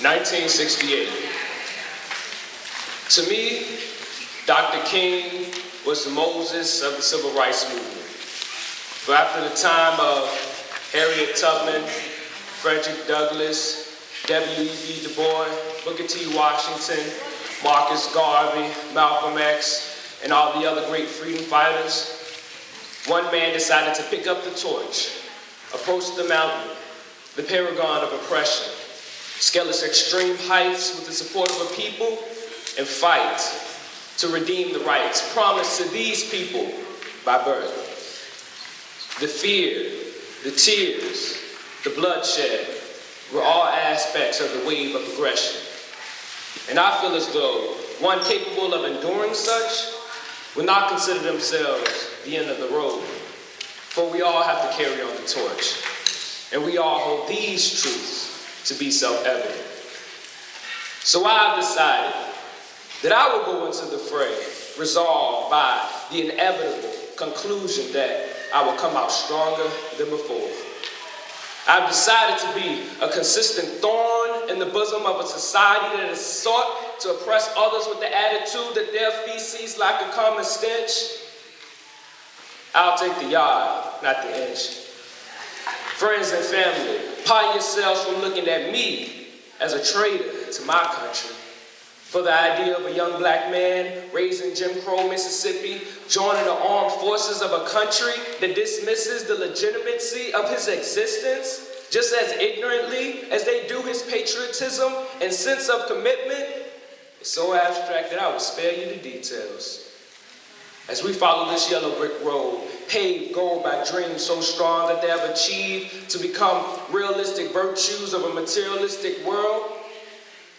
1968. To me, Dr. King was the Moses of the Civil Rights Movement. For after the time of Harriet Tubman, Frederick Douglass, W.E.B. Du Bois, Booker T. Washington, Marcus Garvey, Malcolm X, and all the other great freedom fighters, one man decided to pick up the torch, approach the mountain, the paragon of oppression, scale its extreme heights with the support of a people, and fight to redeem the rights promised to these people by birth. The fear, the tears, the bloodshed were all aspects of the wave of progression. And I feel as though one capable of enduring such will not consider themselves the end of the road, for we all have to carry on the torch, and we all hold these truths to be self-evident. So I have decided that I will go into the fray, resolved by the inevitable conclusion that I will come out stronger than before. I've decided to be a consistent thorn in the bosom of a society that has sought to oppress others with the attitude that their feces lack a common stench. I'll take the yard, not the inch. Friends and family, pardon yourselves from looking at me as a traitor to my country. For the idea of a young black man raised in Jim Crow, Mississippi, joining the armed forces of a country that dismisses the legitimacy of his existence just as ignorantly as they do his patriotism and sense of commitment is so abstract that I will spare you the details. As we follow this yellow brick road, paved gold by dreams so strong that they have achieved to become realistic virtues of a materialistic world,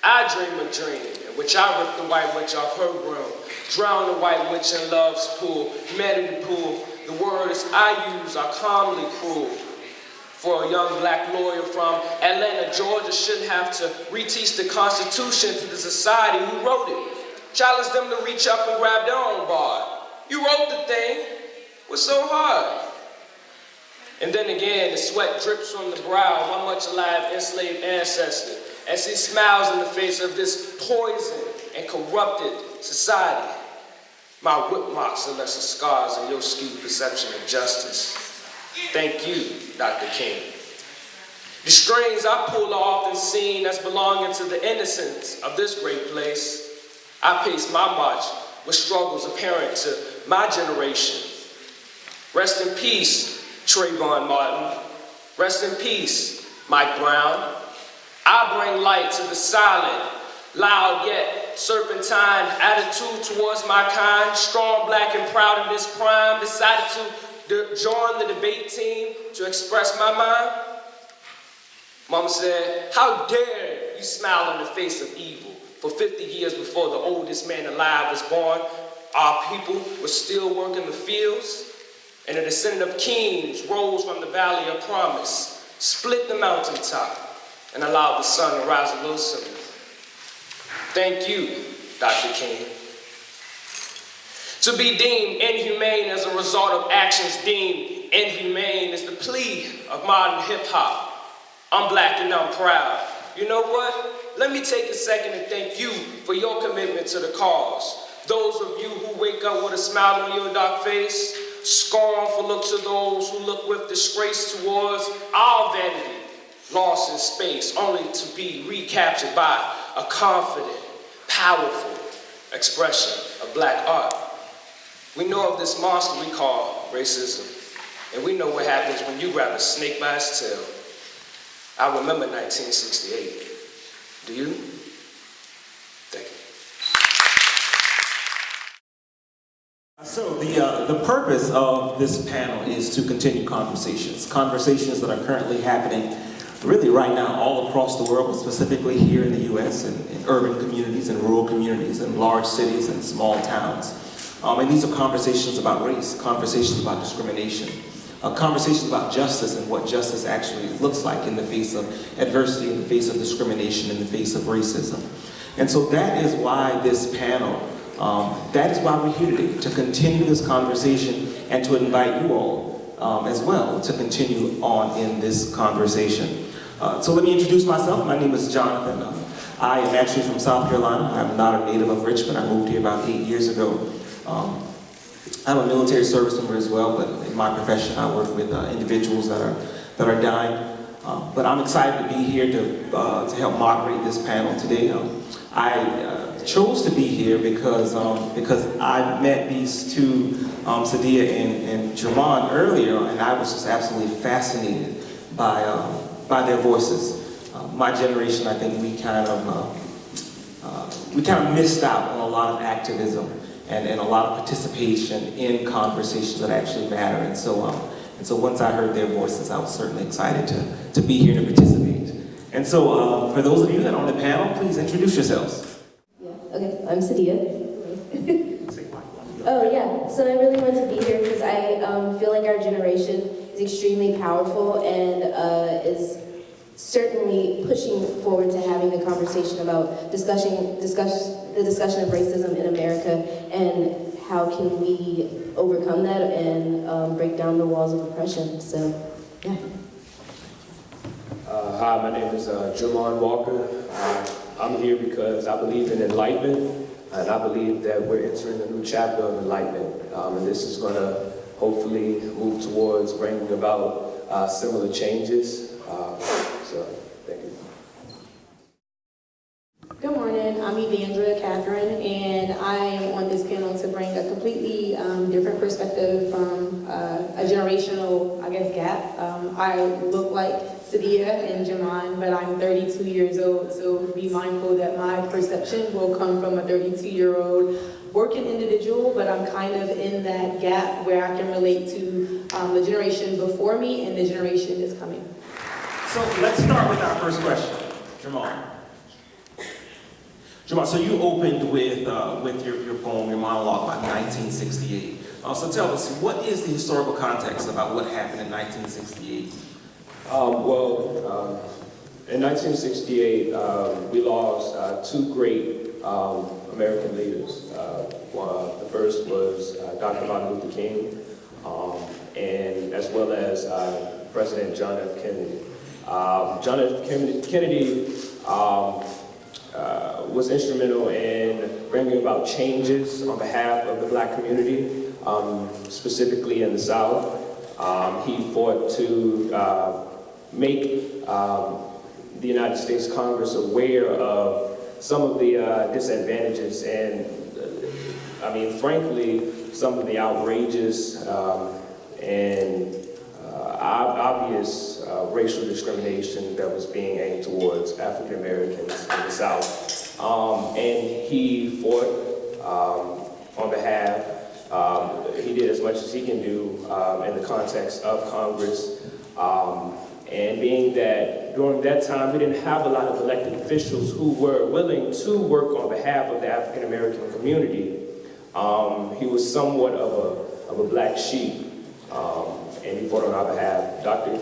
I dream a dream in which I rip the white witch off her groom, drown the white witch in love's pool, humanity pool. The words I use are calmly cruel. For a young black lawyer from Atlanta, Georgia shouldn't have to reteach the Constitution to the society who wrote it. Challenge them to reach up and grab their own bar. You wrote the thing. What's so hard? And then again, the sweat drips from the brow of my much alive enslaved ancestor as he smiles in the face of this poisoned and corrupted society. My whip marks are lesser scars in your skewed perception of justice. Thank you, Dr. King. The strings I pull are often seen as belonging to the innocence of this great place. I pace my march with struggles apparent to my generation. Rest in peace, Trayvon Martin. Rest in peace, Mike Brown. I bring light to the silent, loud yet serpentine attitude towards my kind. Strong, black, and proud in this prime, decided to join the debate team to express my mind. Mama said, how dare you smile in the face of evil? For 50 years before the oldest man alive was born, our people were still working the fields, and a descendant of kings rose from the valley of promise, split the mountaintop, and allowed the sun to rise a little sooner. Thank you, Dr. King. To be deemed inhumane as a result of actions deemed inhumane is the plea of modern hip-hop. I'm black and I'm proud. You know what? Let me take a second and thank you for your commitment to the cause. Those of you who wake up with a smile on your dark face, scornful look to those who look with disgrace towards our vanity, lost in space, only to be recaptured by a confident, powerful expression of black art. We know of this monster we call racism, and we know what happens when you grab a snake by its tail. I remember 1968. Do you? Thank you. So the purpose of this panel is to continue conversations that are currently happening really right now all across the world, but specifically here in the U.S. and in urban communities and rural communities and large cities and small towns. And these are conversations about race, conversations about discrimination, conversations about justice and what justice actually looks like in the face of adversity, in the face of discrimination, in the face of racism. And so that is why this panel, that is why we're here today, to continue this conversation and to invite you all as well to continue on in this conversation. So let me introduce myself. My name is Jonathan. I am actually from South Carolina. I'm not a native of Richmond. I moved here about 8 years ago. I'm a military service member as well, but in my profession I work with individuals that are dying. But I'm excited to be here to help moderate this panel today. I chose to be here because I met these two, Sadia and Jermon earlier, and I was just absolutely fascinated by their voices. My generation, I think we kind of missed out on a lot of activism and a lot of participation in conversations that actually matter. And so once I heard their voices, I was certainly excited to be here to participate. And so for those of you that are on the panel, please introduce yourselves. Yeah, okay, I'm Sadia. Oh yeah, so I really want to be here because I feel like our generation is extremely powerful and is certainly pushing forward to having the conversation about discuss the discussion of racism in America and how can we overcome that and break down the walls of oppression. So, yeah. Hi, my name is Jermon Walker. I'm here because I believe in enlightenment, and I believe that we're entering a new chapter of enlightenment, and this is going to hopefully move towards bringing about similar changes. So, thank you. Good morning, I'm Evandra Catherine, and I am on this panel to bring a completely different perspective from a generational, I guess, gap. I look like Sadia and Jermon, but I'm 32 years old, so be mindful that my perception will come from a 32-year-old working individual, but I'm kind of in that gap where I can relate to the generation before me and the generation that's coming. So let's start with our first question, Jermon. Jermon, so you opened with your poem, your monologue about 1968. So tell us, what is the historical context about what happened in 1968? In 1968, we lost two great American leaders. The first was Dr. Martin Luther King, and as well as President John F. Kennedy. John F. Kennedy was instrumental in bringing about changes on behalf of the Black community, specifically in the South. He fought to make the United States Congress aware of some of the disadvantages and, frankly, some of the outrageous and obvious racial discrimination that was being aimed towards African Americans in the South. And he fought on behalf, he did as much as he can do in the context of Congress. And being that during that time we didn't have a lot of elected officials who were willing to work on behalf of the African American community, he was somewhat of a black sheep. And he fought on our behalf. Dr.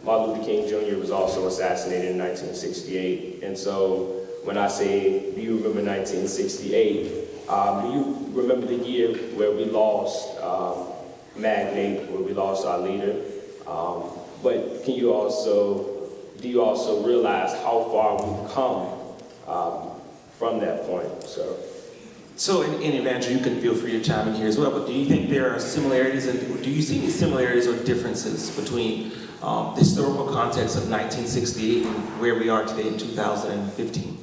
Martin Luther King Jr. was also assassinated in 1968. And so when I say, do you remember 1968, do you remember the year where we lost Magnate, where we lost our leader? But do you also realize how far we've come from that point? So in Evandra, you can feel free to chime in here as well, but do you think there are similarities, and do you see any similarities or differences between the historical context of 1968 and where we are today in 2015?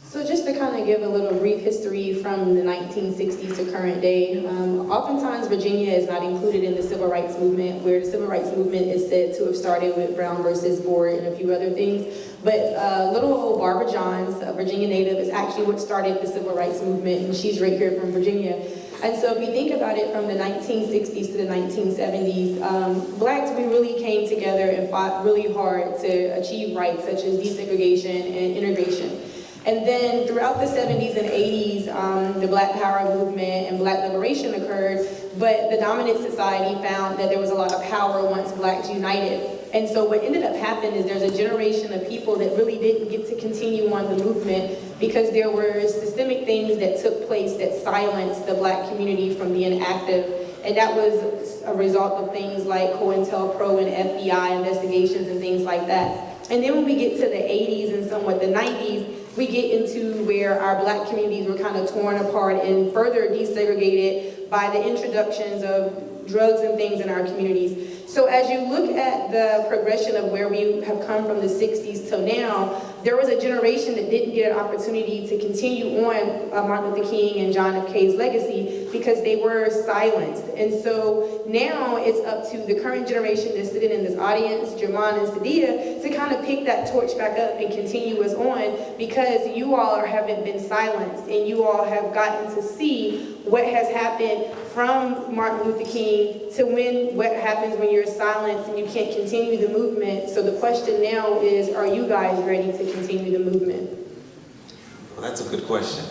So just to kind of give a little brief history from the 1960s to current day, oftentimes Virginia is not included in the civil rights movement, where the civil rights movement is said to have started with Brown versus Board and a few other things. But little old Barbara Johns, a Virginia native, is actually what started the civil rights movement, and she's right here from Virginia. And so if you think about it from the 1960s to the 1970s, blacks, we really came together and fought really hard to achieve rights such as desegregation and integration. And then throughout the 70s and 80s, the Black Power movement and Black liberation occurred, but the dominant society found that there was a lot of power once blacks united. And so what ended up happening is there's a generation of people that really didn't get to continue on the movement because there were systemic things that took place that silenced the black community from being active. And that was a result of things like COINTELPRO and FBI investigations and things like that. And then when we get to the 80s and somewhat the 90s, we get into where our Black communities were kind of torn apart and further desegregated by the introductions of drugs and things in our communities. So as you look at the progression of where we have come from the 60s till now, there was a generation that didn't get an opportunity to continue on Martin Luther King and John F. K's legacy because they were silenced. And so now it's up to the current generation that's sitting in this audience, Jermon and Sadia, to kind of pick that torch back up and continue us on, because you all haven't been silenced and you all have gotten to see what has happened from Martin Luther King to what happens when you're silenced and you can't continue the movement. So the question now is, are you guys ready to continue the movement? Well, that's a good question.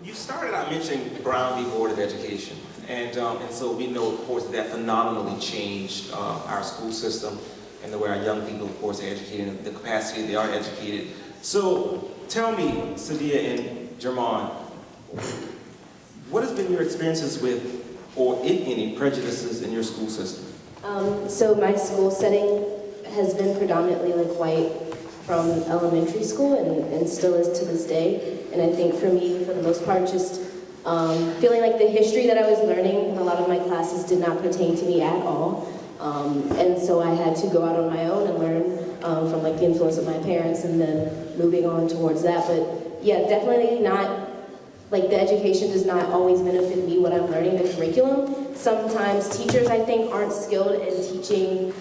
You started out mentioning Brown v. Board of Education, and so we know, of course, that phenomenally changed our school system and the way our young people, of course, are educated and the capacity they are educated. So tell me, Sadia and Jermon, what has been your experiences with, or if any, prejudices in your school system? So my school setting has been predominantly like white from elementary school and still is to this day. And I think for me, for the most part, just feeling like the history that I was learning in a lot of my classes did not pertain to me at all. And so I had to go out on my own and learn from like the influence of my parents and then moving on towards that. But yeah, definitely not, like the education does not always benefit me what I'm learning, the curriculum. Sometimes teachers, I think, aren't skilled in teaching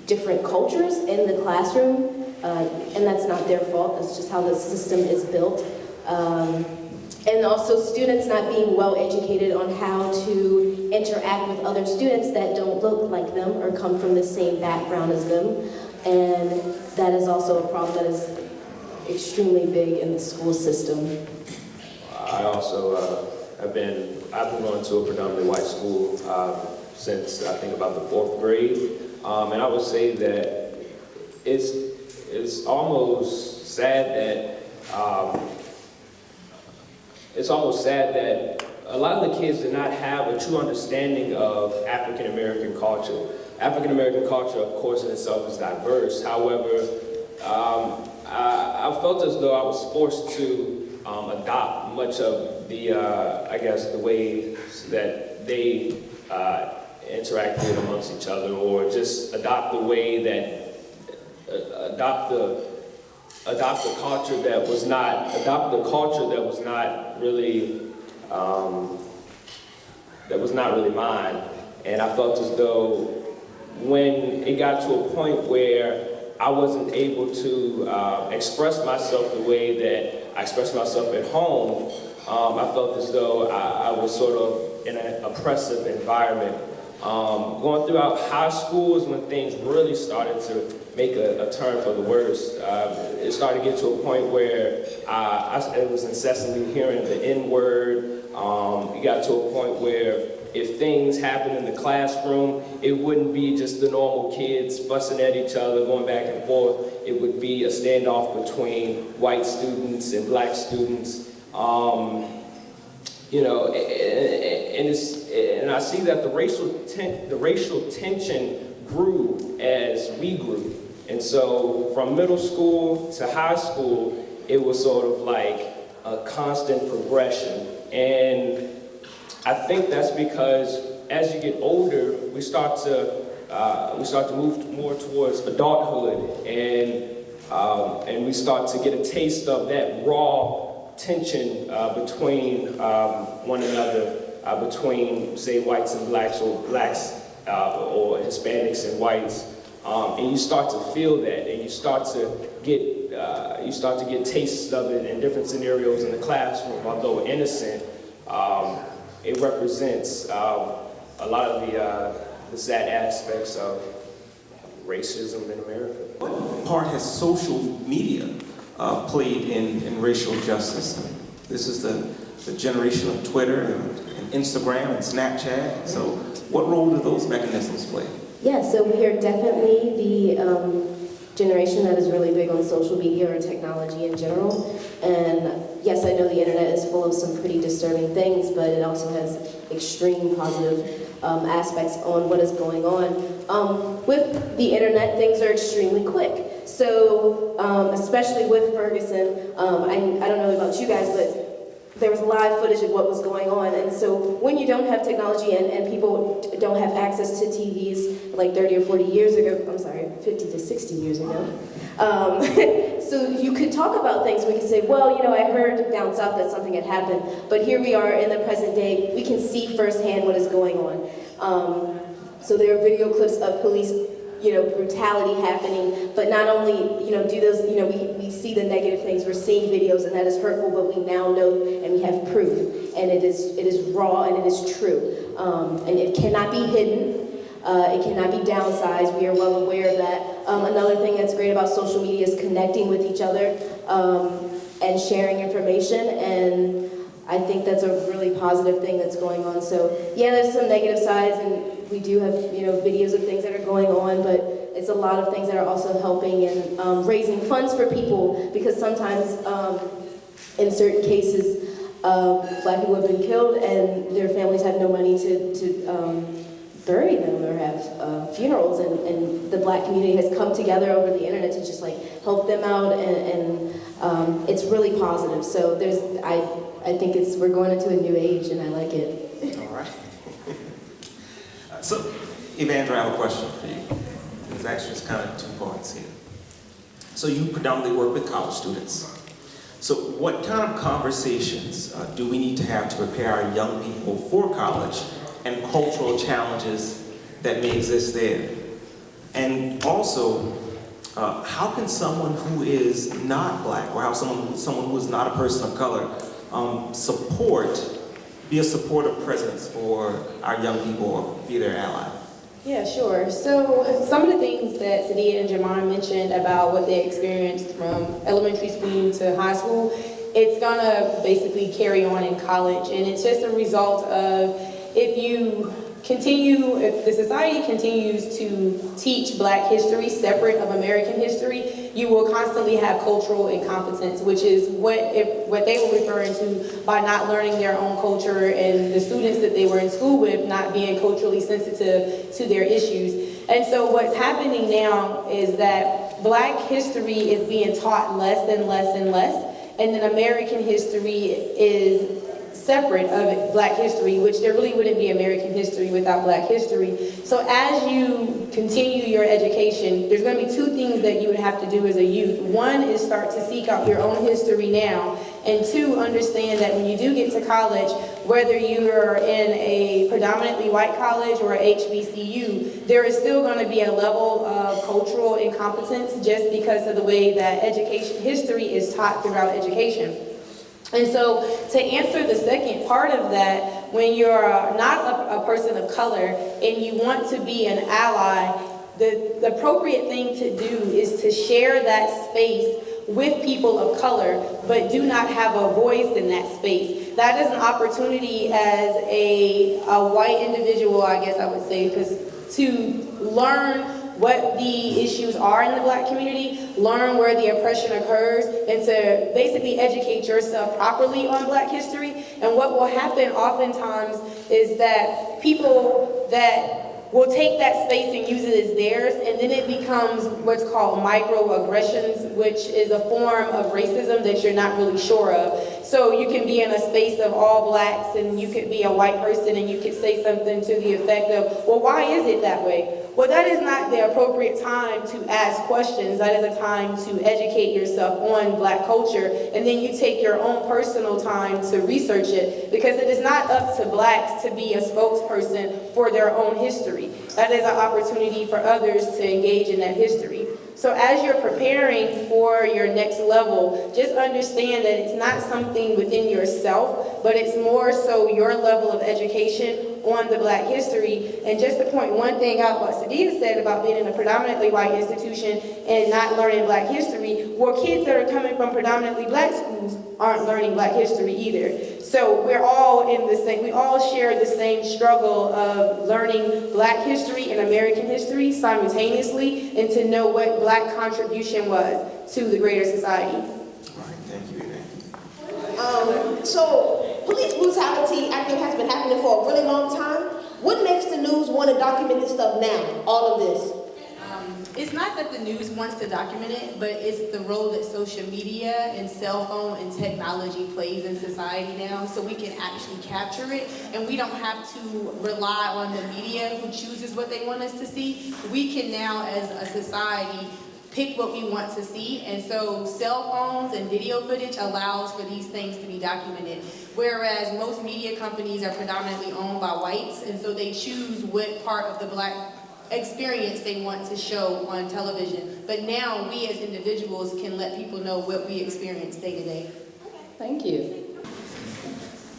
different cultures in the classroom, and that's not their fault, that's just how the system is built. And also students not being well educated on how to interact with other students that don't look like them or come from the same background as them. And that is also a problem that is extremely big in the school system. I also I've been going to a predominantly white school since I think about the 4th grade, and I would say that it's almost sad that a lot of the kids did not have a true understanding of African American culture. African American culture, of course, in itself is diverse. However, I felt as though I was forced to adopt much of the, I guess, the way that they interacted amongst each other, or just adopt the way that, adopt the culture that was not really mine. And I felt as though when it got to a point where I wasn't able to express myself the way that I expressed myself at home, I felt as though I was sort of in an oppressive environment. Going throughout high school is when things really started to make a turn for the worse. It started to get to a point where I was incessantly hearing the N-word. It got to a point where if things happened in the classroom, it wouldn't be just the normal kids fussing at each other, going back and forth. It would be a standoff between white students and black students. You know, and I see that the racial tension grew as we grew. And so from middle school to high school, it was sort of like a constant progression. And I think that's because as you get older, we start to move more towards adulthood, and we start to get a taste of that raw tension between one another, between, say, whites and blacks, or blacks or Hispanics and whites, and you start to feel that, and you start to get tastes of it in different scenarios in the classroom. Although innocent, it represents a lot of the sad aspects of racism in America. What part has social media played in racial justice? This is the generation of Twitter and Instagram and Snapchat. So what role do those mechanisms play? Yeah, so we are definitely the generation that is really big on social media or technology in general. And yes, I know the internet is full of some pretty disturbing things, but it also has extreme positive aspects on what is going on. With the internet, things are extremely quick. So, especially with Ferguson, I don't know about you guys, but there was live footage of what was going on. And so when you don't have technology and people don't have access to TVs like 30 or 40 years ago, I'm sorry, 50 to 60 years ago, so you could talk about things. We could say, well, you know, I heard down south that something had happened, but here we are in the present day, we can see firsthand what is going on. So there are video clips of police, you know, brutality happening, but not only, you know, do those, you know, we see the negative things, we're seeing videos and that is hurtful, but we now know and we have proof, and it is raw and it is true. And it cannot be hidden. It cannot be downsized. We are well aware of that. Another thing that's great about social media is connecting with each other and sharing information, and I think that's a really positive thing that's going on. So yeah, there's some negative sides, and we do have, you know, videos of things that are going on, but it's a lot of things that are also helping in raising funds for people, because sometimes in certain cases Black people have been killed and their families have no money to bury them or have funerals, and the Black community has come together over the internet to just like help them out, and it's really positive. So I think we're going into a new age, and I like it. All right. So, Evandra, I have a question for you. There's actually kind of two parts here. So you predominantly work with college students. So what kind of conversations do we need to have to prepare our young people for college and cultural challenges that may exist there? And also, how can someone who is not Black, or how someone who is not a person of color, be a supportive presence for our young people or be their ally? Yeah, sure. So some of the things that Sadia and Jamar mentioned about what they experienced from elementary school to high school, it's gonna basically carry on in college, and it's just a result of if the society continues to teach Black history separate of American history, you will constantly have cultural incompetence, which is what they were referring to by not learning their own culture, and the students that they were in school with not being culturally sensitive to their issues. And so what's happening now is that Black history is being taught less and less and less, and then American history is separate of Black history, which there really wouldn't be American history without Black history. So as you continue your education, there's going to be two things that you would have to do as a youth. One is start to seek out your own history now, and two, understand that when you do get to college, whether you are in a predominantly white college or HBCU, there is still going to be a level of cultural incompetence just because of the way that history is taught throughout education. And so to answer the second part of that, when you're not a person of color and you want to be an ally, the appropriate thing to do is to share that space with people of color, but do not have a voice in that space. That is an opportunity as a white individual, I guess I would say, because to learn what the issues are in the Black community, learn where the oppression occurs, and to basically educate yourself properly on Black history. And what will happen oftentimes is that people that will take that space and use it as theirs, and then it becomes what's called microaggressions, which is a form of racism that you're not really sure of. So you can be in a space of all Blacks, and you could be a white person, and you could say something to the effect of, well, why is it that way? Well, that is not the appropriate time to ask questions. That is a time to educate yourself on Black culture, and then you take your own personal time to research it, because it is not up to Blacks to be a spokesperson for their own history. That is an opportunity for others to engage in that history. So as you're preparing for your next level, just understand that it's not something within yourself, but it's more so your level of education on the Black history. And just to point one thing out, what Sadia said about being in a predominantly white institution and not learning Black history, well, kids that are coming from predominantly Black schools aren't learning Black history either. So we're all we all share the same struggle of learning Black history and American history simultaneously, and to know what Black contribution was to the greater society. All right, thank you, Elaine. So police brutality, I think, has been happening for a really long time. What makes the document this stuff now, all of this. It's not that the news wants to document it, but it's the role that social media and cell phone and technology plays in society now, so we can actually capture it, and we don't have to rely on the media who chooses what they want us to see. We can now, as a society, pick what we want to see, and so cell phones and video footage allows for these things to be documented. Whereas most media companies are predominantly owned by whites, and so they choose what part of the black experience they want to show on television. But now we as individuals can let people know what we experience day to day. Thank you.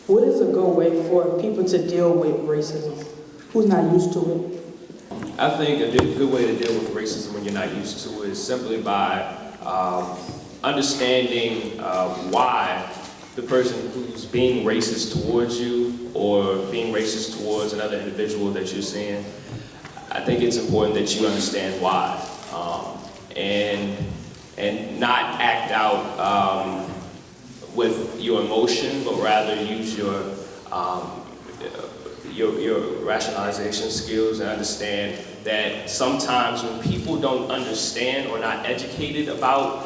What is a good way for people to deal with racism? Who's not used to it? I think a good way to deal with racism when you're not used to it is simply by understanding why the person who's being racist towards you or being racist towards another individual that you're seeing. I think it's important that you understand why, and not act out with your emotion, but rather use your rationalization skills and understand that sometimes when people don't understand or not educated about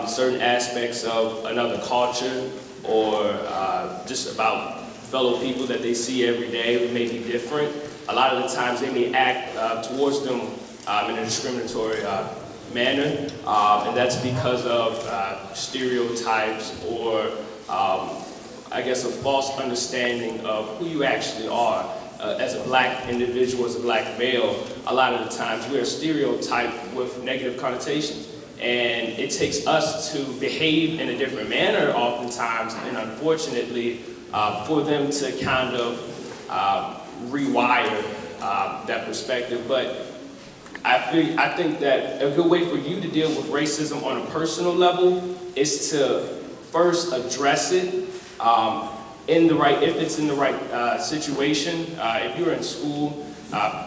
certain aspects of another culture or just about fellow people that they see every day who may be different, a lot of the times they may act towards them in a discriminatory manner, and that's because of stereotypes or I guess a false understanding of who you actually are. As a black individual, as a black male, a lot of the times we are stereotyped with negative connotations. And it takes us to behave in a different manner oftentimes, and unfortunately, for them to kind of rewire that perspective. But I think that a good way for you to deal with racism on a personal level is to first address it if it's in the right situation. If you're in school,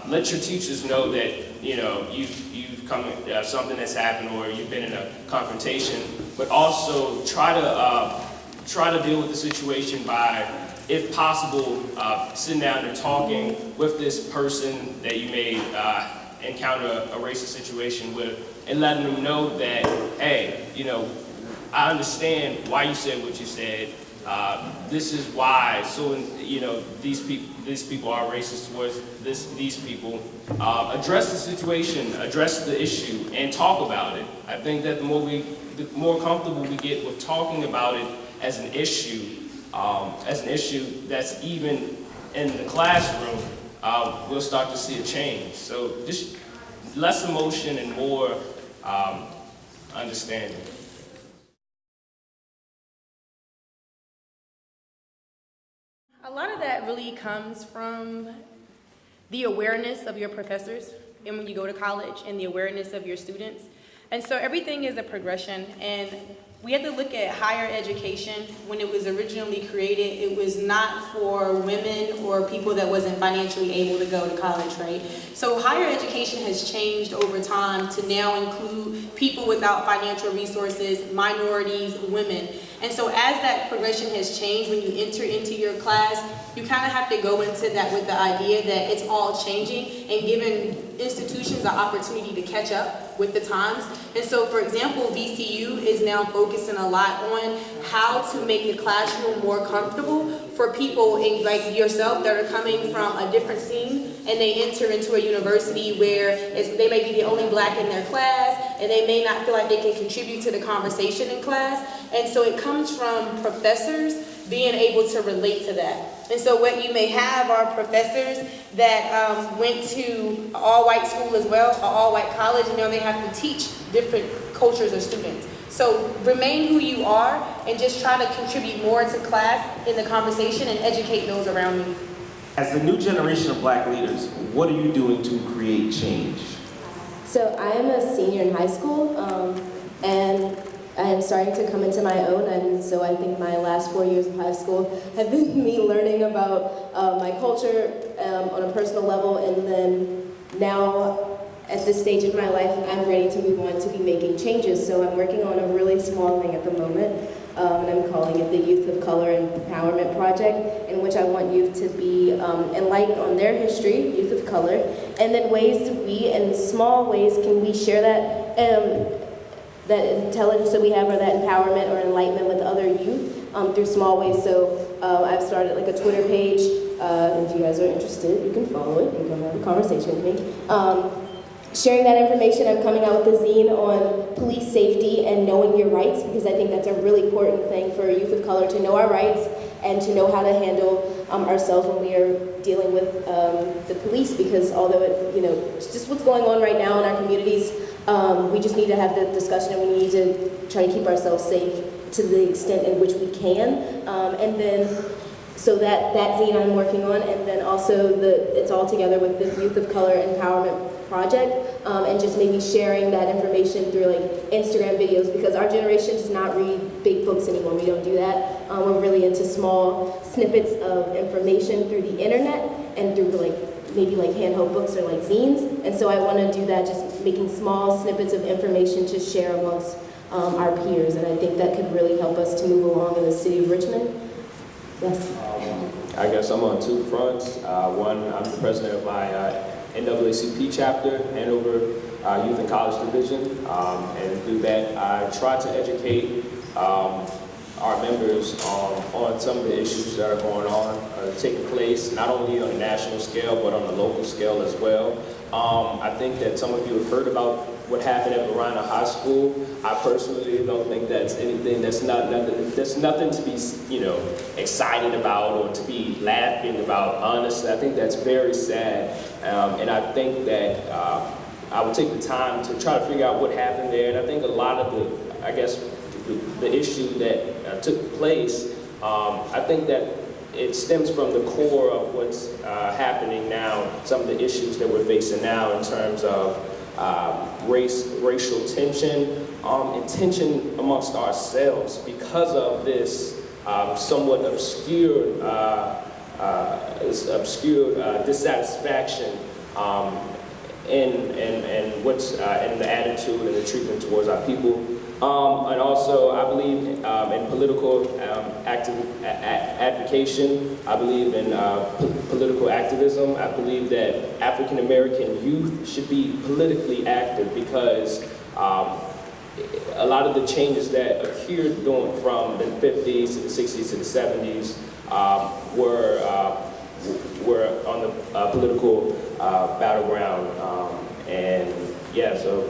let your teachers know that you've come something that's happened or you've been in a confrontation. But also try to deal with the situation by, if possible, sitting down and talking with this person that you may encounter a racist situation with, and letting them know that, hey, I understand why you said what you said. This is why. So, these people are racist towards these people. Address the situation, address the issue, and talk about it. I think that the more comfortable we get with talking about it as an issue that's even in the classroom, we'll start to see a change. So just less emotion and more understanding. A lot of that really comes from the awareness of your professors and when you go to college, and the awareness of your students. And so everything is a progression, and we have to look at higher education. When it was originally created, it was not for women or people that wasn't financially able to go to college, right? So higher education has changed over time to now include people without financial resources, minorities, women. And so as that progression has changed, when you enter into your class, you kind of have to go into that with the idea that it's all changing and giving institutions an opportunity to catch up with the times. And so, for example, VCU is now focusing a lot on how to make the classroom more comfortable for people like yourself that are coming from a different scene, and they enter into a university where they may be the only black in their class, and they may not feel like they can contribute to the conversation in class. And so it comes from professors being able to relate to that. And so what you may have are professors that went to all-white school as well, an all-white college, and now they have to teach different cultures of students. So remain who you are and just try to contribute more to class in the conversation and educate those around you. As the new generation of black leaders, what are you doing to create change? So I am a senior in high school, and I am starting to come into my own, and so I think my last 4 years of high school have been me learning about my culture on a personal level, and then now at this stage in my life, I'm ready to move on to be making changes. So I'm working on a really small thing at the moment. and I'm calling it the Youth of Color Empowerment Project, in which I want youth to be enlightened on their history, youth of color, and then ways we, in small ways, can we share that intelligence that we have, or that empowerment or enlightenment with other youth through small ways. So I've started like a Twitter page. If you guys are interested, you can follow it and come have a conversation with me. Sharing that information, I'm coming out with a zine on police safety and knowing your rights, because I think that's a really important thing for youth of color, to know our rights and to know how to handle ourselves when we are dealing with the police, because although it's just what's going on right now in our communities, we just need to have the discussion, and we need to try to keep ourselves safe to the extent in which we can. And then, so that zine I'm working on, and then also it's all together with the Youth of Color Empowerment Project, and just maybe sharing that information through like Instagram videos, because our generation does not read big books anymore. We don't do that. We're really into small snippets of information through the internet and through maybe handheld books or like zines. And so I want to do that, just making small snippets of information to share amongst our peers, and I think that could really help us to move along in the city of Richmond. Yes. I guess I'm on two fronts. One, I'm the president of my NAACP chapter, Hanover Youth and College Division, and through that I try to educate our members on some of the issues that are going on, taking place, not only on a national scale, but on a local scale as well. I think that some of you have heard about what happened at Marana High School. I personally don't think that's anything, that's nothing to be, excited about or to be laughing about. Honestly, I think that's very sad, and I think that I would take the time to try to figure out what happened there. And I think a lot of the issue that took place, I think that it stems from the core of what's happening now, some of the issues that we're facing now in terms of racial tension, and tension amongst ourselves because of this somewhat obscured dissatisfaction in what's in the attitude and the treatment towards our people. And also, I believe in political advocation. I believe in political activism. I believe that African American youth should be politically active, because a lot of the changes that occurred from the 50s to the 60s to the 70s were on the political battleground. And yeah, so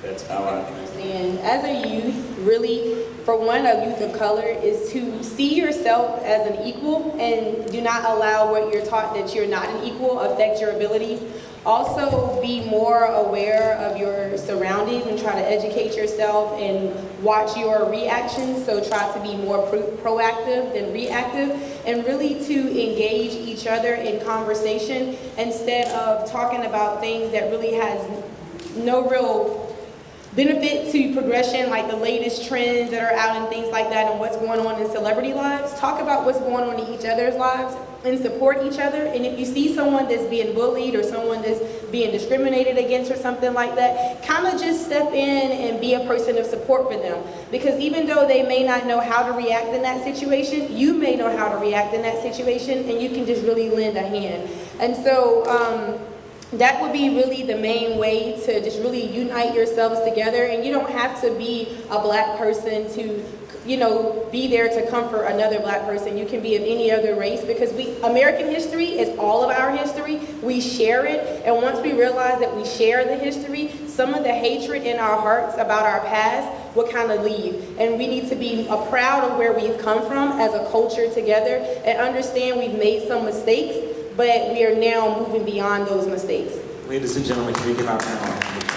that's how I understand. As a youth, really, for one, a youth of color is to see yourself as an equal and do not allow what you're taught that you're not an equal affect your abilities. Also, be more aware of your surroundings and try to educate yourself and watch your reactions. So try to be more proactive than reactive, and really to engage each other in conversation instead of talking about things that really has no real benefit to progression, like the latest trends that are out and things like that, and what's going on in celebrity lives. Talk about what's going on in each other's lives and support each other. And if you see someone that's being bullied or someone that's being discriminated against or something like that, kind of just step in and be a person of support for them. Because even though they may not know how to react in that situation, you may know how to react in that situation, and you can just really lend a hand. And so, that would be really the main way to just really unite yourselves together. And you don't have to be a black person to, be there to comfort another black person. You can be of any other race, because American history is all of our history. We share it. And once we realize that we share the history, some of the hatred in our hearts about our past will kind of leave. And we need to be proud of where we've come from as a culture together, and understand we've made some mistakes, but we are now moving beyond those mistakes. Ladies and gentlemen, can we give our panel